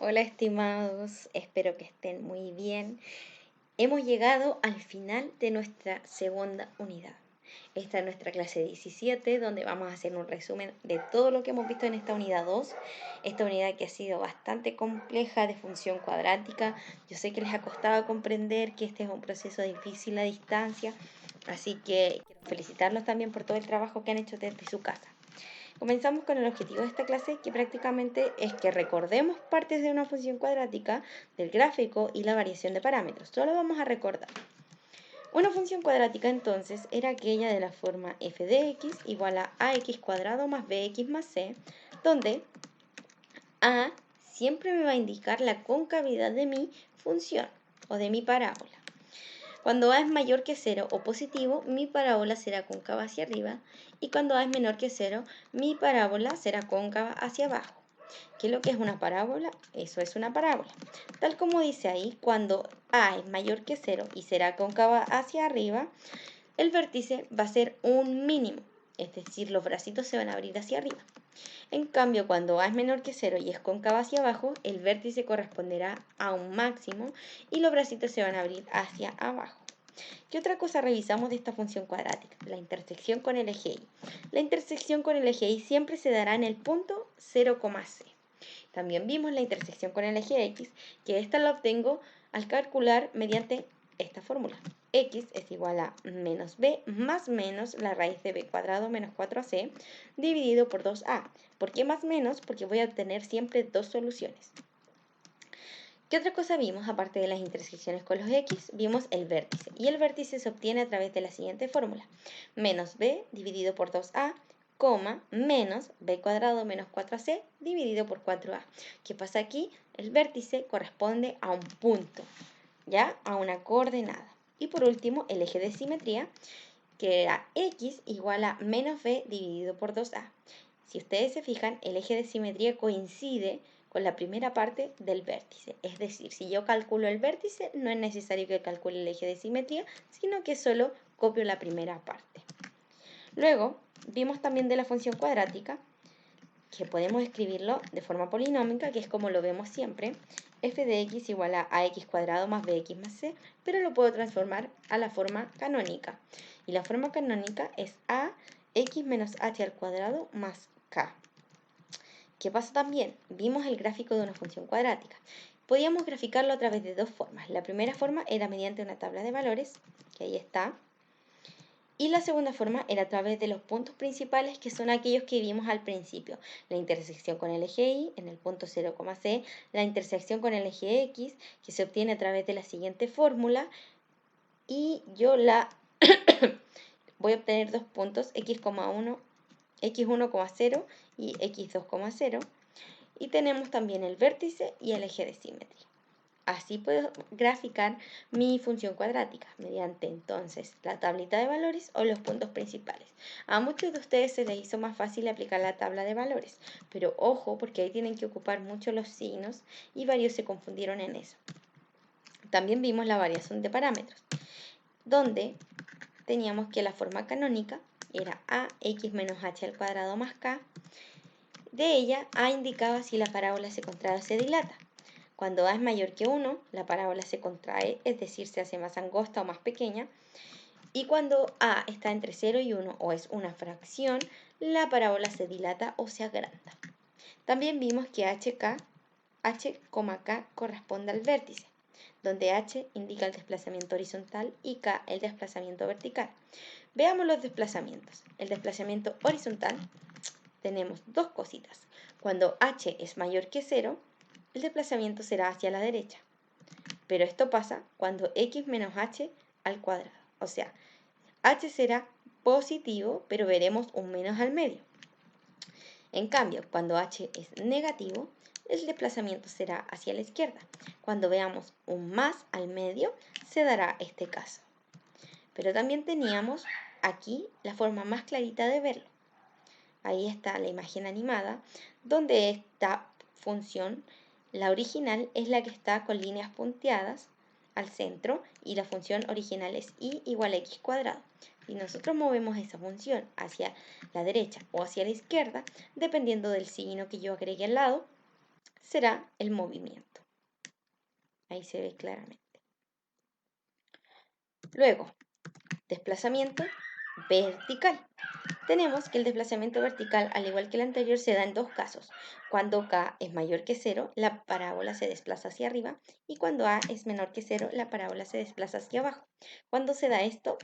Hola estimados, espero que estén muy bien. Hemos llegado al final de nuestra segunda unidad. Esta es nuestra clase 17, donde vamos a hacer un resumen de todo lo que hemos visto en esta unidad 2. Esta unidad que ha sido bastante compleja de función cuadrática. Yo sé que les ha costado comprender que este es un proceso difícil a distancia, así que quiero felicitarlos también por todo el trabajo que han hecho desde su casa. Comenzamos con el objetivo de esta clase, que prácticamente es que recordemos partes de una función cuadrática, del gráfico y la variación de parámetros. Solo vamos a recordar. Una función cuadrática entonces era aquella de la forma f de x igual a ax cuadrado más bx más c, donde a siempre me va a indicar la concavidad de mi función o de mi parábola. Cuando a es mayor que 0 o positivo, mi parábola será cóncava hacia arriba, y cuando a es menor que 0, mi parábola será cóncava hacia abajo. ¿Qué es lo que es una parábola? Eso es una parábola. Tal como dice ahí, cuando a es mayor que 0 y será cóncava hacia arriba, el vértice va a ser un mínimo, es decir, los bracitos se van a abrir hacia arriba. En cambio, cuando a es menor que 0 y es cóncava hacia abajo, el vértice corresponderá a un máximo y los bracitos se van a abrir hacia abajo. ¿Qué otra cosa revisamos de esta función cuadrática? La intersección con el eje Y. La intersección con el eje Y siempre se dará en el punto 0,c. También vimos la intersección con el eje X, que esta la obtengo al calcular mediante esta fórmula. X es igual a menos b más menos la raíz de b cuadrado menos 4ac dividido por 2a. ¿Por qué más menos? Porque voy a obtener siempre dos soluciones. ¿Qué otra cosa vimos aparte de las intersecciones con los x? Vimos el vértice. Y el vértice se obtiene a través de la siguiente fórmula. Menos b dividido por 2a, menos b cuadrado menos 4ac dividido por 4a. ¿Qué pasa aquí? El vértice corresponde a un punto, ¿ya? A una coordenada. Y por último, el eje de simetría, que era x igual a menos b dividido por 2a. Si ustedes se fijan, el eje de simetría coincide con la primera parte del vértice. Es decir, si yo calculo el vértice, no es necesario que calcule el eje de simetría, sino que solo copio la primera parte. Luego, vimos también de la función cuadrática, que podemos escribirlo de forma polinómica, que es como lo vemos siempre, f de x igual a ax cuadrado más bx más c, pero lo puedo transformar a la forma canónica. Y la forma canónica es a x menos h al cuadrado más k. ¿Qué pasa también? Vimos el gráfico de una función cuadrática. Podíamos graficarlo a través de dos formas. La primera forma era mediante una tabla de valores, que ahí está. Y la segunda forma era a través de los puntos principales, que son aquellos que vimos al principio. La intersección con el eje Y en el punto 0,c, la intersección con el eje X, que se obtiene a través de la siguiente fórmula. Y yo voy a obtener dos puntos, x,1, x1,0 y x2,0. Y tenemos también el vértice y el eje de simetría. Así puedo graficar mi función cuadrática mediante entonces la tablita de valores o los puntos principales. A muchos de ustedes se les hizo más fácil aplicar la tabla de valores, pero ojo porque ahí tienen que ocupar mucho los signos y varios se confundieron en eso. También vimos la variación de parámetros, donde teníamos que la forma canónica era ax menos h al cuadrado más k. De ella, a indicaba si la parábola se contrae o se dilata. Cuando a es mayor que 1, la parábola se contrae, es decir, se hace más angosta o más pequeña. Y cuando a está entre 0 y 1 o es una fracción, la parábola se dilata o se agranda. También vimos que h, k corresponde al vértice, donde h indica el desplazamiento horizontal y k el desplazamiento vertical. Veamos los desplazamientos. El desplazamiento horizontal, tenemos dos cositas. Cuando h es mayor que 0, el desplazamiento será hacia la derecha. Pero esto pasa cuando x menos h al cuadrado. O sea, h será positivo, pero veremos un menos al medio. En cambio, cuando h es negativo, el desplazamiento será hacia la izquierda. Cuando veamos un más al medio, se dará este caso. Pero también teníamos aquí la forma más clarita de verlo. Ahí está la imagen animada, donde esta función, la original, es la que está con líneas punteadas al centro y la función original es y igual a x cuadrado. Y nosotros movemos esa función hacia la derecha o hacia la izquierda, dependiendo del signo que yo agregue al lado, será el movimiento. Ahí se ve claramente. Luego, desplazamiento vertical. Tenemos que el desplazamiento vertical, al igual que el anterior, se da en dos casos. Cuando k es mayor que 0, la parábola se desplaza hacia arriba, y cuando a es menor que 0, la parábola se desplaza hacia abajo. ¿Cuándo se da esto?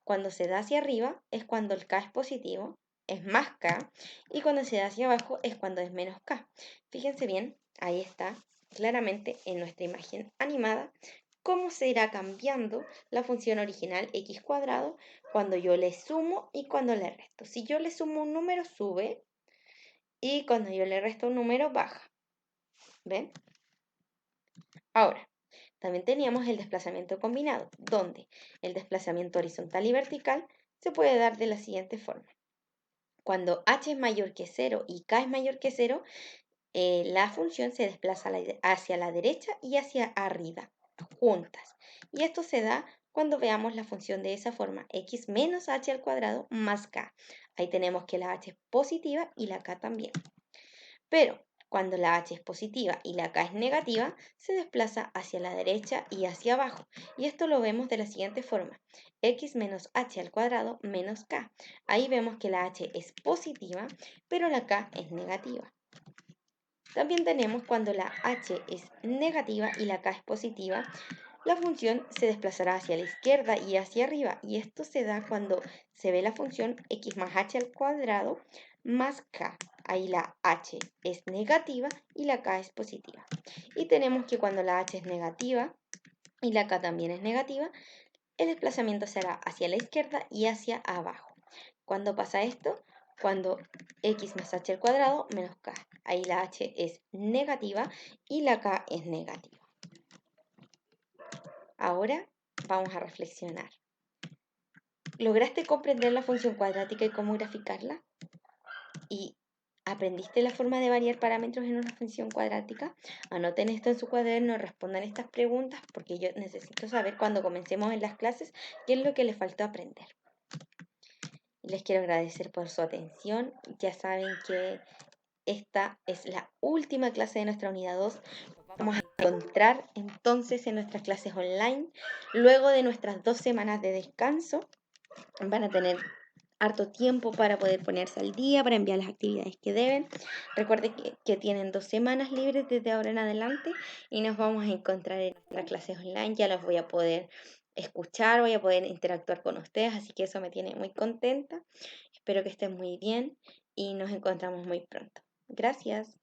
Cuando se da hacia arriba es cuando el k es positivo, es más k, y cuando se da hacia abajo es cuando es menos k. Fíjense bien, ahí está claramente en nuestra imagen animada cómo se irá cambiando la función original x cuadrado cuando yo le sumo y cuando le resto. Si yo le sumo un número, sube, y cuando yo le resto un número, baja. ¿Ven? Ahora, también teníamos el desplazamiento combinado, donde el desplazamiento horizontal y vertical se puede dar de la siguiente forma. Cuando h es mayor que 0 y k es mayor que 0, la función se desplaza hacia la derecha y hacia arriba, juntas. Y esto se da cuando veamos la función de esa forma, x menos h al cuadrado más k. Ahí tenemos que la h es positiva y la k también. Pero cuando la h es positiva y la k es negativa, se desplaza hacia la derecha y hacia abajo. Y esto lo vemos de la siguiente forma, x menos h al cuadrado menos k. Ahí vemos que la h es positiva, pero la k es negativa. También tenemos cuando la h es negativa y la k es positiva, la función se desplazará hacia la izquierda y hacia arriba, y esto se da cuando se ve la función x más h al cuadrado más k. Ahí la h es negativa y la k es positiva. Y tenemos que cuando la h es negativa y la k también es negativa, el desplazamiento será hacia la izquierda y hacia abajo. ¿Cuándo pasa esto? Cuando x más h al cuadrado menos k. Ahí la h es negativa y la k es negativa. Ahora vamos a reflexionar. ¿Lograste comprender la función cuadrática y cómo graficarla? ¿Y aprendiste la forma de variar parámetros en una función cuadrática? Anoten esto en su cuaderno, respondan estas preguntas porque yo necesito saber cuando comencemos en las clases qué es lo que les faltó aprender. Les quiero agradecer por su atención. Ya saben que esta es la última clase de nuestra unidad 2. Vamos a encontrar entonces en nuestras clases online. Luego de nuestras 2 semanas de descanso, van a tener harto tiempo para poder ponerse al día, para enviar las actividades que deben. Recuerden que tienen 2 semanas libres desde ahora en adelante y nos vamos a encontrar en nuestras clases online. Ya las voy a poder escuchar, voy a poder interactuar con ustedes, así que eso me tiene muy contenta. Espero que estén muy bien y nos encontramos muy pronto. Gracias.